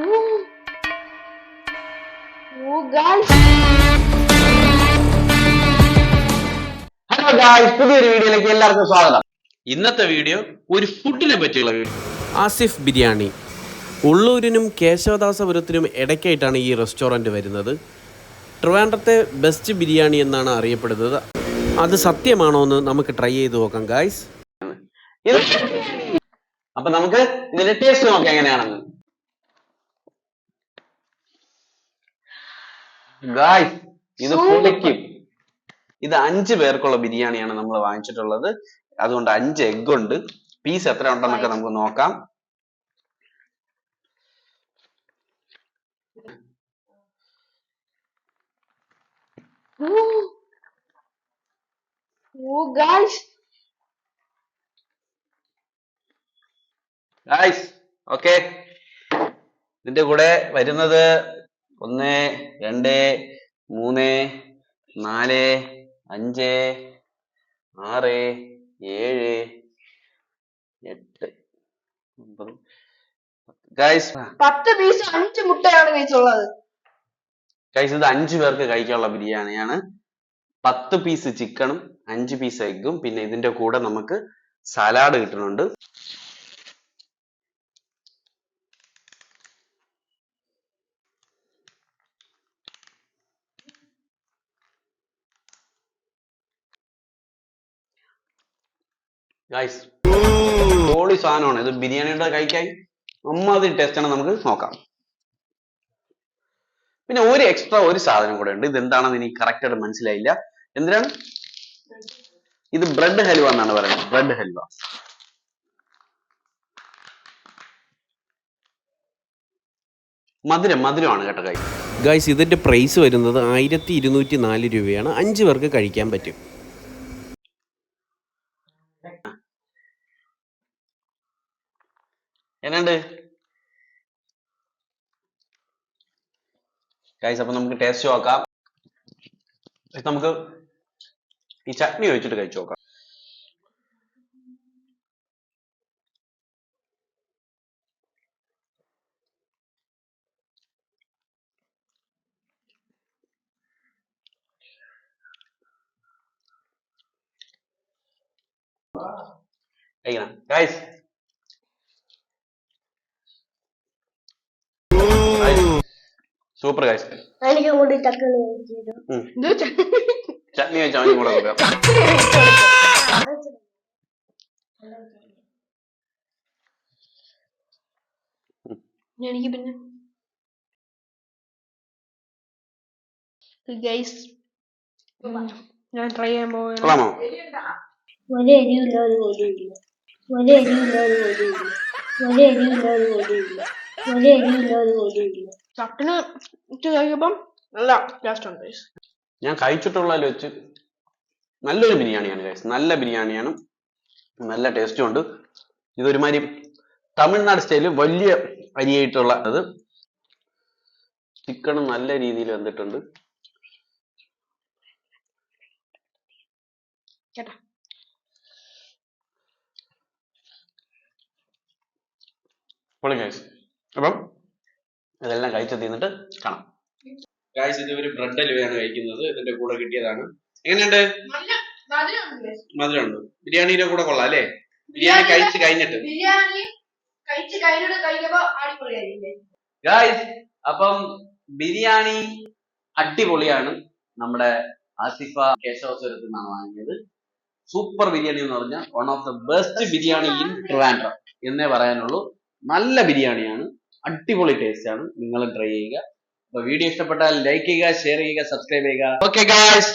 Hello guys, പുതിയൊരു വീഡിയോയിലേക്ക് എല്ലാവർക്കും സ്വാഗതം. ഇന്നത്തെ വീഡിയോ ഒരു ഫുഡിനെ പറ്റിയുള്ള വീഡിയോ. ആസിഫ് ബിരിയാണി. ഉള്ളൂരിനും കേശവദാസപുരത്തിനും ഇടയ്ക്കായിട്ടാണ് ഈ റെസ്റ്റോറൻറ്റ് വരുന്നത്. ട്രിവാൻഡ്രത്തെ ബെസ്റ്റ് ബിരിയാണി എന്നാണ് അറിയപ്പെടുന്നത്. അത് സത്യമാണോ എന്ന് നമുക്ക് ട്രൈ ചെയ്ത് നോക്കാം ഗായ്സ്. അപ്പൊ നമുക്ക് ഇതിന്റെ ടേസ്റ്റ് നോക്കാം എങ്ങനെയാണെന്ന്. ഗായ്സ്, ഇത് പൊളിക്കും. ഇത് 5 പേർക്കുള്ള ബിരിയാണിയാണ് നമ്മൾ വാങ്ങിച്ചിട്ടുള്ളത്. അതുകൊണ്ട് 5 എഗ് ഉണ്ട്. പീസ് എത്ര ഉണ്ടെന്നൊക്കെ നമുക്ക് നോക്കാം. ഗായ്സ്, ഓക്കെ, ഇതിന്റെ കൂടെ വരുന്നത് 1 2 3 4 5 6 7 8 9. ഗായ്സ്, 10 പീസ് 5 മുട്ടയാണ് കഴിച്ചുള്ളത്. ഗായ്സ്, ഇത് 5 പേർക്ക് കഴിക്കാനുള്ള ബിരിയാണിയാണ്. 10 പീസ് ചിക്കനും 5 പീസ് എഗ്ഗും പിന്നെ ഇതിന്റെ കൂടെ നമുക്ക് സലാഡ് കിട്ടുന്നുണ്ട്. ഗായ്സ്, പൊളി സാധനമാണ് ഇത്. ബിരിയാണിയുടെ കഴിക്കാൻ അമ്മാതിരി ടേസ്റ്റ് ആണ്. നമുക്ക് നോക്കാം. പിന്നെ ഒരു എക്സ്ട്രാ ഒരു സാധനം കൂടെ ഉണ്ട്. ഇത് എന്താണെന്ന് എനിക്ക് കറക്റ്റ് ആയിട്ട് മനസ്സിലായില്ല. എന്തിനാണ് ഇത്? ബ്രെഡ് ഹൽവ എന്നാണ് പറയുന്നത്. ബ്രെഡ് ഹൽവ. മധുരമാണ് കേട്ടോ ഗായ്സ്, ഇതിൻ്റെ പ്രൈസ് വരുന്നത് 1204 രൂപയാണ്. 5 പേർക്ക് കഴിക്കാൻ പറ്റും. എന്നുണ്ട് ഗൈസ്? അപ്പൊ നമുക്ക് ടേസ്റ്റ് നോക്കാം. നമുക്ക് ഈ ചട്നി ഒഴിച്ചിട്ട് കഴിച്ചു നോക്കാം. കഴിക്കണം ഗൈസ്. Super guys. ചട്നി വെച്ച് അവനും കൂടെ നോക്കാം. എനിക്ക് പിന്നെ ഗൈസ് ഞാൻ ട്രൈ ചെയ്യാൻ പോവുകയാണ്. ചട്ടിന് ഇട്ട് കഴിക്കുമ്പം നല്ല ടേസ്റ്റ് ഉണ്ട്. ഞാൻ കഴിച്ചിട്ടുള്ളതിൽ വെച്ച് നല്ലൊരു ബിരിയാണിയാണ് ഗൈസ്. നല്ല ബിരിയാണിയാണ്, നല്ല ടേസ്റ്റും ഉണ്ട്. ഇതൊരുമാതിരി തമിഴ്നാട് സ്റ്റൈലിൽ വലിയ അരിയായിട്ടുള്ള അത്. ചിക്കനും നല്ല രീതിയിൽ വെന്തിട്ടുണ്ട്. പൊളി ഗൈസ്. അപ്പം ഇതെല്ലാം കഴിച്ചു തീർന്നിട്ട് കാണാം. ഗൈസ്, ഇത് ഒരു ബ്രെഡ് ഹൽവയാണ് കഴിക്കുന്നത്. ഇതിന്റെ കൂടെ കിട്ടിയതാണ്. എങ്ങനെയുണ്ട്? മധുരമുണ്ട്. ബിരിയാണിയുടെ കൂടെ കൊള്ളാം അല്ലേ? ബിരിയാണി കഴിച്ച് കഴിഞ്ഞിട്ട് ഗൈസ്, അപ്പം ബിരിയാണി അടിപൊളിയാണ്. നമ്മുടെ ആസിഫ കേശവദാസപുരത്തിൽ നിന്നാണ് വാങ്ങിയത്. സൂപ്പർ ബിരിയാണി എന്ന് പറഞ്ഞാൽ one of the best biryani in Trivandrum എന്നേ പറയാനുള്ളൂ. നല്ല ബിരിയാണിയാണ്, അടിപൊളി ടേസ്റ്റ് ആണ്. നിങ്ങളും ട്രൈ ചെയ്യുക. അപ്പൊ വീഡിയോ ഇഷ്ടപ്പെട്ടാൽ ലൈക്ക് ചെയ്യുക, ഷെയർ ചെയ്യുക, സബ്സ്ക്രൈബ് ചെയ്യുക. Okay guys.